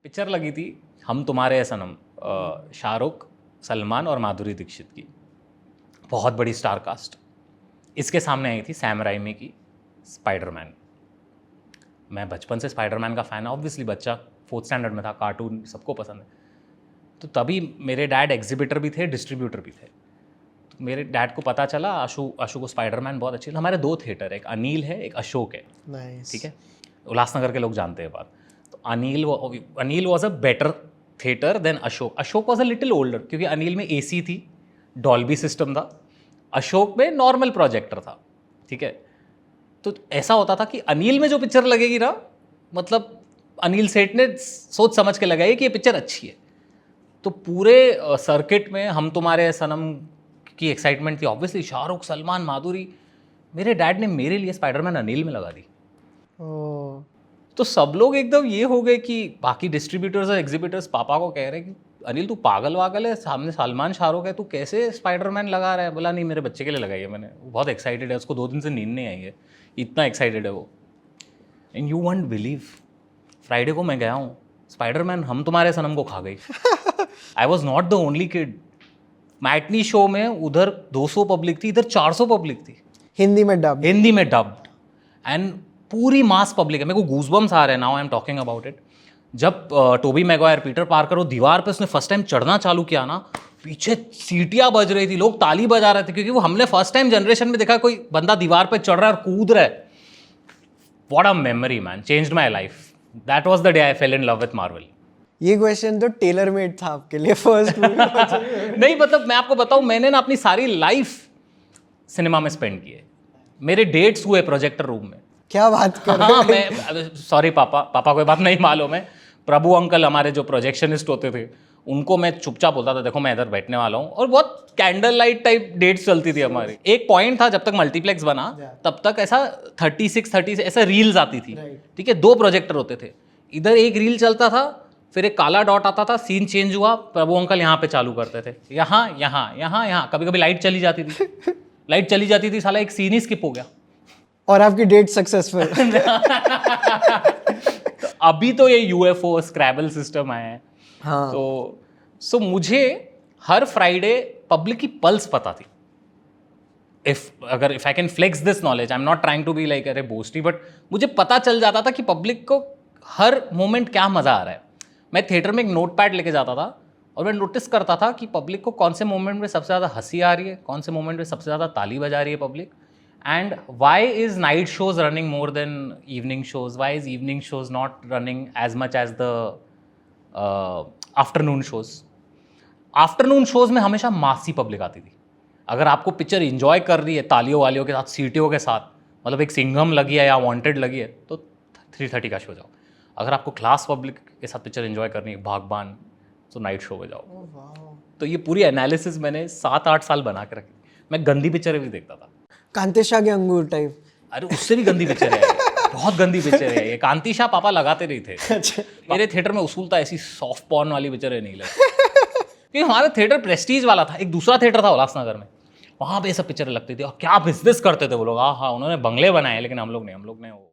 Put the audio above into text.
Picture लगी थी हम तुम्हारे है सनम, शाहरुख, सलमान और माधुरी दीक्षित की। बहुत बड़ी स्टार कास्ट। इसके सामने आई थी सैम राइमी की स्पाइडरमैन। मैं बचपन से स्पाइडरमैन का फ़ैन, ऑब्वियसली बच्चा 4th स्टैंडर्ड में था, कार्टून सबको पसंद है। तो तभी मेरे डैड एग्जीबिटर भी थे, डिस्ट्रीब्यूटर भी थे। तो मेरे डैड को पता चला आशु को स्पाइडरमैन बहुत अच्छी। हमारे 2 थिएटर है, एक अनिल है, एक अशोक है। Nice. ठीक है, उल्लासनगर के लोग जानते हैं बात। तो Anil was a better theatre then Ashok. Ashok was a little older, क्योंकि अनिल में AC थी, डॉल्बी सिस्टम था, अशोक में नॉर्मल प्रोजेक्टर था। ठीक है, तो ऐसा होता था कि अनिल में जो पिक्चर लगेगी ना, मतलब अनिल सेठ ने सोच समझ के लगाई कि ये पिक्चर अच्छी है। तो पूरे सर्किट में हम तुम्हारे सनम की एक्साइटमेंट थी, ऑब्वियसली शाहरुख, सलमान, माधुरी। मेरे डैड ने मेरे लिए स्पाइडरमैन अनिल में लगा दी। Oh. तो सब लोग एकदम ये हो गए कि बाकी डिस्ट्रीब्यूटर्स और एग्जीबिटर्स पापा को कह रहे हैं कि अनिल तू पागल वागल है, सामने सलमान, शाहरुख है, तू कैसे स्पाइडरमैन लगा रहा है। बोला नहीं, मेरे बच्चे के लिए लगाई है मैंने, वो बहुत एक्साइटेड है, उसको 2 दिन से नींद नहीं आई है, इतना एक्साइटेड है वो। And you won't believe, Friday को मैं गया हूँ, स्पाइडरमैन हम तुम्हारे सनम को खा गई। I was not the only kid. Matinee show में उधर 200 पब्लिक थी, इधर 400 पब्लिक थी, हिंदी में डब। हिंदी में डब्ड, एंड पूरी मास पब्लिक है। मेरे को गूजबम्स आ रहे हैं now I am talking about it. जब टोबी मैगवायर, पीटर पार्कर वो दीवार पे उसने फर्स्ट टाइम चढ़ना चालू किया ना, पीछे सीटियां बज रही थी, लोग ताली बजा रहे थे, क्योंकि वो हमने फर्स्ट टाइम जनरेशन में देखा कोई बंदा दीवार पे चढ़ रहा है और कूद रहा है। What a memory man, changed my life. That was the day I fail in love with Marvel. ये क्वेश्चन तो टेलर मेड था आपके लिए फर्स्ट नहीं मतलब मैं आपको बताऊं, मैंने ना अपनी सारी लाइफ सिनेमा में स्पेंड की है। मेरे डेट्स हुए प्रोजेक्टर रूम में। क्या बात कर हाँ, मैं सॉरी पापा को ये बात नहीं मालूम है। प्रभु अंकल हमारे जो प्रोजेक्शनिस्ट होते थे, उनको मैं चुपचाप बोलता था देखो मैं इधर बैठने वाला हूँ, और बहुत कैंडल लाइट टाइप डेट्स चलती थी हमारी। एक पॉइंट था जब तक मल्टीप्लेक्स बना तब तक ऐसा 36 ऐसा रील्स आती थी। ठीक है, 2 प्रोजेक्टर होते थे, इधर एक रील चलता था, फिर एक काला डॉट आता था, सीन चेंज हुआ, प्रभु अंकल यहाँ पे चालू करते थे, यहाँ यहाँ यहाँ यहाँ, कभी कभी लाइट चली जाती थी, लाइट चली जाती थी, साला एक सीन ही स्किप हो गया। और आपकी डेट सक्सेसफुल। तो अभी तो ये UFO स्क्रैबल सिस्टम आया है। हाँ। तो सो मुझे हर फ्राइडे पब्लिक की पल्स पता थी। If I can flex this knowledge, I am not trying to be like अरे बोस्टी, बट मुझे पता चल जाता था कि पब्लिक को हर मोमेंट क्या मज़ा आ रहा है। मैं थिएटर में एक नोट पैड लेके जाता था और मैं नोटिस करता था कि पब्लिक को कौन से मोमेंट में सबसे ज़्यादा हंसी आ रही है, कौन से मोमेंट में सबसे ज़्यादा ताली बजा रही है public, and why is night shows running more than evening shows, why is evening shows not running as much as the afternoon shows। Afternoon shows में हमेशा मासी पब्लिक आती थी। अगर आपको पिक्चर इंजॉय कर रही है तालियों वालियों के साथ, सीटियों के साथ, मतलब एक सिंघम लगी है या वांटेड लगी है, तो 3:30 का शो जाओ। अगर आपको क्लास पब्लिक के साथ पिक्चर इंजॉय करनी है, भागबान, तो नाइट शो में जाओ। तो ये पूरी एनालिसिस मैंने 7-8 साल बना के रखी। मैं गंदी पिक्चरें भी देखता था, कांतेशा के अंगूर टाइप। अरे उससे भी गंदी पिक्चर है, बहुत गंदी पिक्चर है ये। कांति शाह पापा लगाते नहीं थे। अच्छा। मेरे थिएटर में उसूल था ऐसी सॉफ्ट पॉर्न वाली पिक्चरें नहीं लगती, क्योंकि हमारा थिएटर प्रेस्टीज वाला था। एक दूसरा थिएटर था उल्लासनगर में, वहाँ पे ये सब पिक्चरें लगती थी, और क्या बिजनेस करते थे वो लोग। हाँ, उन्होंने बंगले बनाए, लेकिन हम लोग नहीं वो